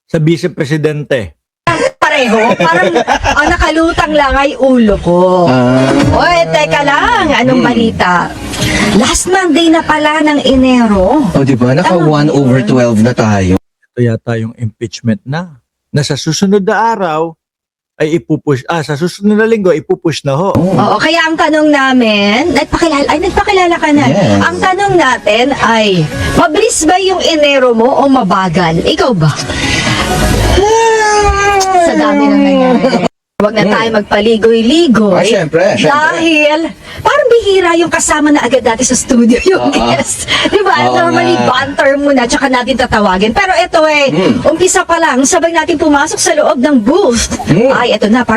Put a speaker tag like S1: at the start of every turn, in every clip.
S1: sa Vice Presidente.
S2: Pareho, parang nakalutang lang ay ulo ko. Oy, teka lang, anong balita? Last Monday na pala ng Enero.
S3: O diba, naka 1/12 na tayo.
S1: Ito yata yung impeachment na sa susunod na araw ay ipupush, sa susunod na linggo ipupush na ho.
S2: Oo, kaya ang tanong namin, nagpakilala ka na.
S3: Yes.
S2: Ang tanong natin ay, mabilis ba yung Enero mo o mabagal? Ikaw ba? Sa dami ng nangyari. Huwag na tayo magpaligoy-ligoy.
S3: Syempre.
S2: Dahil, parang bihira yung kasama na agad natin sa studio yung guest. Di ba?
S3: Oo
S2: Normally,
S3: nga.
S2: banter muna, tsaka natin tatawagin. Pero ito umpisa pa lang, sabay natin pumasok sa loob ng booth. Ay, ito na,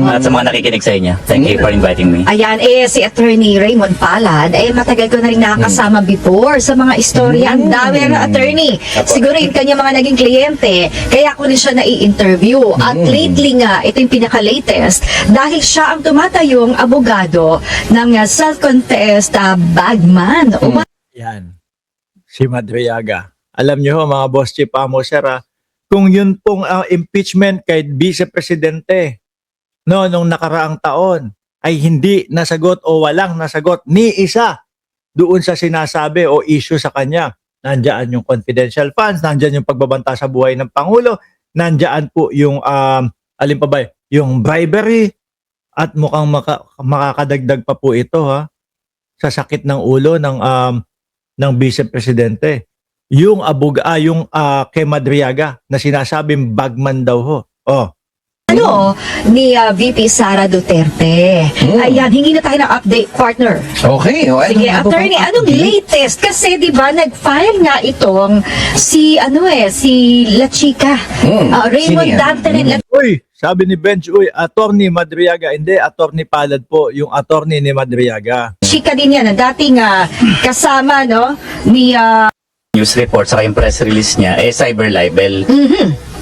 S4: At sa mga nakikinig sa inyo, thank you for inviting me.
S2: ayan, si Attorney Raymond Palad, matagal ko na rin nakakasama before sa mga istorya. Ang dami ng attorney. Siguro yung kanya mga naging kliyente, kaya ko rin siya nai-interview. At lately nga, ito yung pinaka-latest, dahil siya ang tumatayong abogado ng self-confessed bagman.
S1: Yan. Si Madriaga. Alam niyo ho, mga boss chief amo sir, kung yun pong impeachment kay Vice Presidente nung nakaraang taon ay hindi nasagot o walang nasagot ni isa doon sa sinasabi o issue sa kanya. Nandiyan yung confidential funds, nandiyan yung pagbabanta sa buhay ng Pangulo, nandiyan po yung alin pa ba, yung bribery, at mukhang makakadagdag pa po ito sa sakit ng ulo ng Vice Presidente. Yung kay Madriaga na sinasabing bagman daw ho.
S2: Ni VP Sara Duterte. Ayan, hingi na tayo ng update, partner.
S3: Okay.
S2: Sige, attorney, anong latest? Kasi 'di ba nag-file nga itong si La Chica. Raymond Dante
S1: Uy, sabi ni Bench, attorney Madriaga, hindi, attorney Palad po, yung attorney ni Madriaga.
S2: Chica din yan, dating kasama ni
S4: News report sa yung press release niya, cyber libel.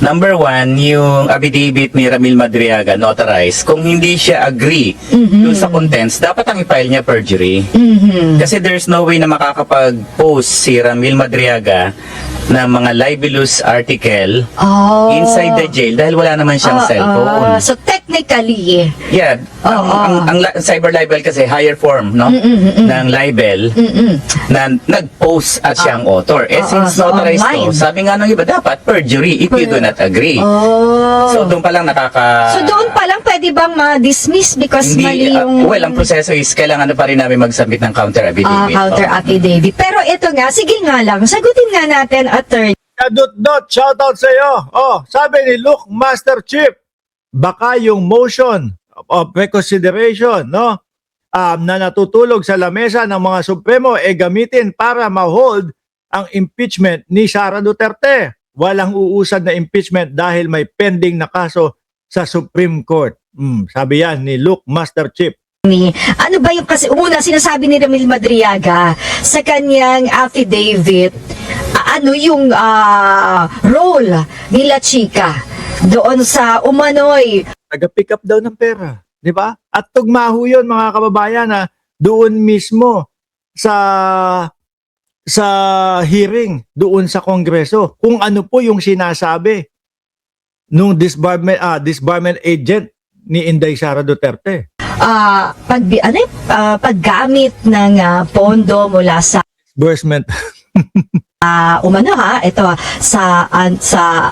S4: Number one, yung affidavit ni Ramil Madriaga notarized, kung hindi siya agree dun sa contents, dapat ang i-file niya perjury. Kasi there's no way na makakapag-post si Ramil Madriaga ng mga libelous article inside the jail dahil wala naman siyang cellphone.
S2: So technically,
S4: Yeah, ang cyber libel kasi higher form, no? Ng libel na nag-post at siyang author. Since notarized
S2: online.
S4: to, sabi nga ng iba, dapat perjury if you do not agree. So doon pa lang
S2: So doon pa lang pwede bang ma-dismiss because mali yung
S4: well, ang proseso is kailangan na pa rin namin mag-submit ng counter affidavit.
S2: counter affidavit. Pero ito nga, sige nga lang, sagutin nga natin, attorney.
S1: Dot, shoutout sa iyo. Sabi ni Luke Master Chief, baka yung motion of reconsideration, na natutulog sa lamesa ng mga Supremo gamitin para ma-hold ang impeachment ni Sara Duterte. Walang uusad na impeachment dahil may pending na kaso sa Supreme Court. Sabi yan ni Luke Master Chief.
S2: Ano ba yung kasi una sinasabi ni Ramil Madriaga sa kanyang affidavit, ano yung role ni La Chica doon sa umano'y
S1: Taga-pick up daw ng pera, di ba? At tugmaho yun, mga kababayan, na doon mismo sa hearing doon sa Kongreso kung ano po yung sinasabi nung disbarment agent ni Inday Sara Duterte.
S2: paggamit ng pondo mula sa
S1: Disbursement.
S2: ito sa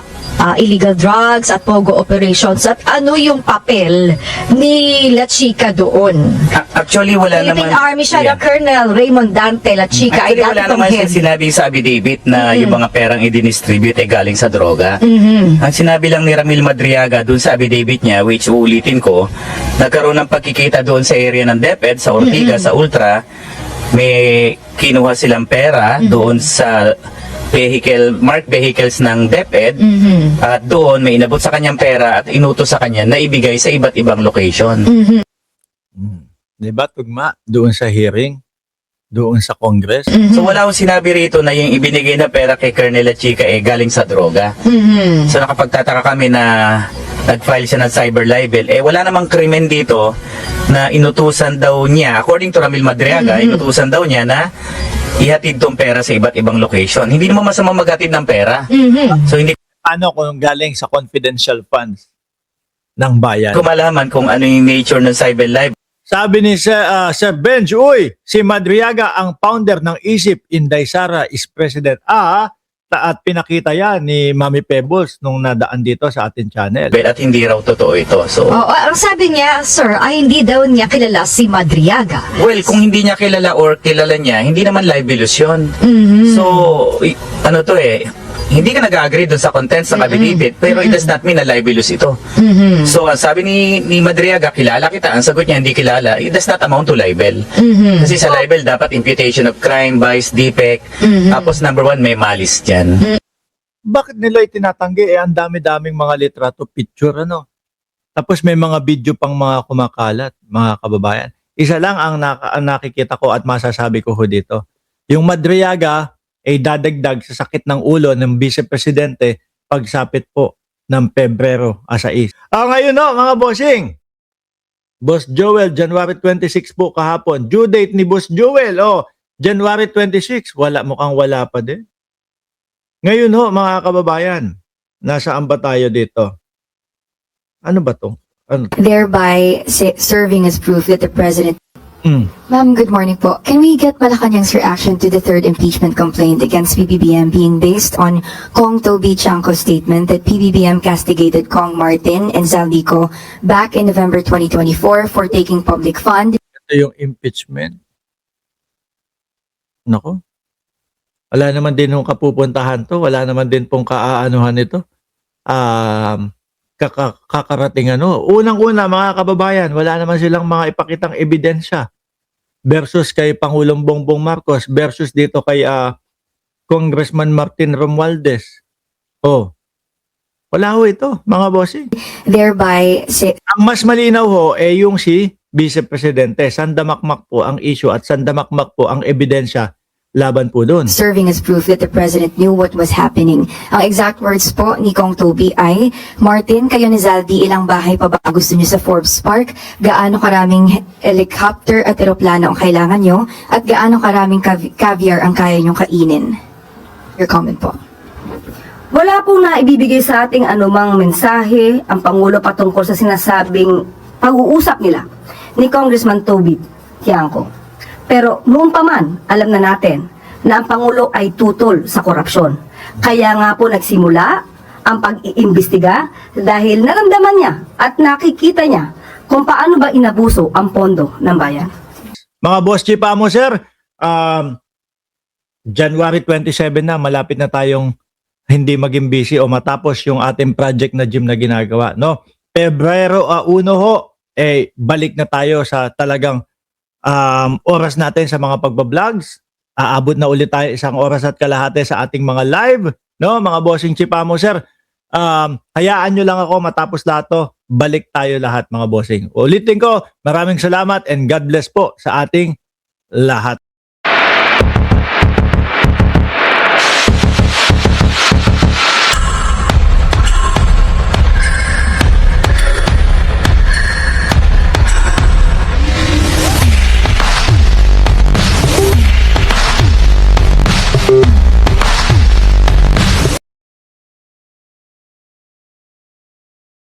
S2: illegal drugs at pogo operations, at ano yung papel ni La Chica doon?
S4: Actually, wala
S2: Philippine
S4: naman.
S2: Army siya na Colonel Raymond Dante La Chica ay
S4: Actually, wala
S2: dati
S4: naman
S2: head.
S4: siya sinabi sa affidavit na yung mga perang i-distribute galing sa droga. Ang sinabi lang ni Ramil Madriaga dun sa affidavit niya, which uulitin ko, nagkaroon ng pagkikita doon sa area ng DepEd, sa Ortigas, sa Ultra, may kinuha silang pera doon sa marked vehicles ng DepEd, at doon may inabot sa kanyang pera at inutos sa kanya na ibigay sa iba't ibang location.
S1: Diba, tugma? Doon sa hearing, doon sa Congress.
S4: So wala akong sinabi rito na yung ibinigay na pera kay Colonel Chica galing sa droga. So nakapagtataka kami na nag-file siya ng cyber libel. Wala namang krimen dito na inutusan daw niya, according to Ramil Madriaga, inutusan daw niya na ihatid tong pera sa iba't ibang location. Hindi naman masama maghatid ng pera. So hindi
S1: Ano kung galing sa confidential funds ng bayan?
S4: Kung malaman kung ano yung nature ng Cyber Live,
S1: Sabi ni Sir Benj, uy, si Madriaga ang founder ng ISIP, Inday Sara is President. At pinakita yan ni Mami Pebbles nung nadaan dito sa ating channel.
S4: at hindi raw totoo ito. So,
S2: Oo, ang sabi niya, sir, ay hindi daw niya kilala si Madriaga.
S4: well, kung hindi niya kilala or kilala niya, hindi naman libelous yun. So, ano to hindi ka nag-agree dun sa contents ng affidavit, pero it does not mean na libelous ito. So, ang sabi ni Madriaga, kilala kita. Ang sagot niya, hindi kilala. It does not amount to libel. Kasi sa libel, dapat imputation of crime, vice, defect. Tapos number 1, may malice dyan.
S1: Bakit nila itinatanggi? Ang dami-daming mga litrato, picture, ano? Tapos may mga video pang mga kumakalat, mga kababayan. Isa lang ang nakikita ko at masasabi ko ho dito. Yung Madriaga ay dadagdag sa sakit ng ulo ng Vice Presidente pagsapit po ng Pebrero 6. Ngayon mga bossing. Boss Joel, January 26 po kahapon. Due date ni Boss Joel, January 26. Mukhang wala pa din. Ngayon mga kababayan, nasaan ba tayo dito? Ano ba to?
S5: Thereby serving as proof that the president. Ma'am, good morning po. Can we get Malacanang's reaction to the third impeachment complaint against PBBM being based on Kong Toby Chanco's statement that PBBM castigated Kong Martin and Zaldico back in November 2024 for taking public fund?
S1: Ito yung impeachment. Nako. Wala naman din yung kapupuntahan to. Wala naman din pong kaaanuhan nito. Kakarating Unang-una mga kababayan, wala naman silang mga ipakitang ebidensya versus kay Pangulong Bongbong Marcos versus dito kay Congressman Martin Romualdez. Wala ito, mga bossing.
S5: Thereby
S1: Ang mas malinaw yung si Vice Presidente. Sandamakmak po ang issue at sandamakmak po ang ebidensya laban po doon.
S5: serving as proof that the president knew what was happening. Ang exact words po ni Kong Toby ay, Martin, kayo ni Zaldi, ilang bahay pa ba gusto niyo sa Forbes Park? Gaano karaming helicopter at eroplano ang kailangan niyo? At gaano karaming caviar ang kaya niyong kainin? Your comment po.
S6: Wala pong naibibigay sa ating anumang mensahe ang Pangulo patungkol sa sinasabing pag-uusap nila ni Congressman Toby Tiangco. Pero noon pa man, alam na natin na ang Pangulo ay tutol sa korupsyon. Kaya nga po nagsimula ang pag-iimbestiga dahil naramdaman niya at nakikita niya kung paano ba inabuso ang pondo ng bayan.
S1: Mga boss chief mo sir, January 27 na, malapit na tayong hindi maging busy o matapos yung ating project na gym na ginagawa. Pebrero 1 balik na tayo sa talagang oras natin sa mga pagbablogs. Aabot na ulit tayo 1 oras at kalahati sa ating mga live. Mga bossing chief mo sir, hayaan nyo lang ako matapos lahat to. Balik tayo lahat mga bossing. Ulitin ko, maraming salamat and God bless po sa ating lahat.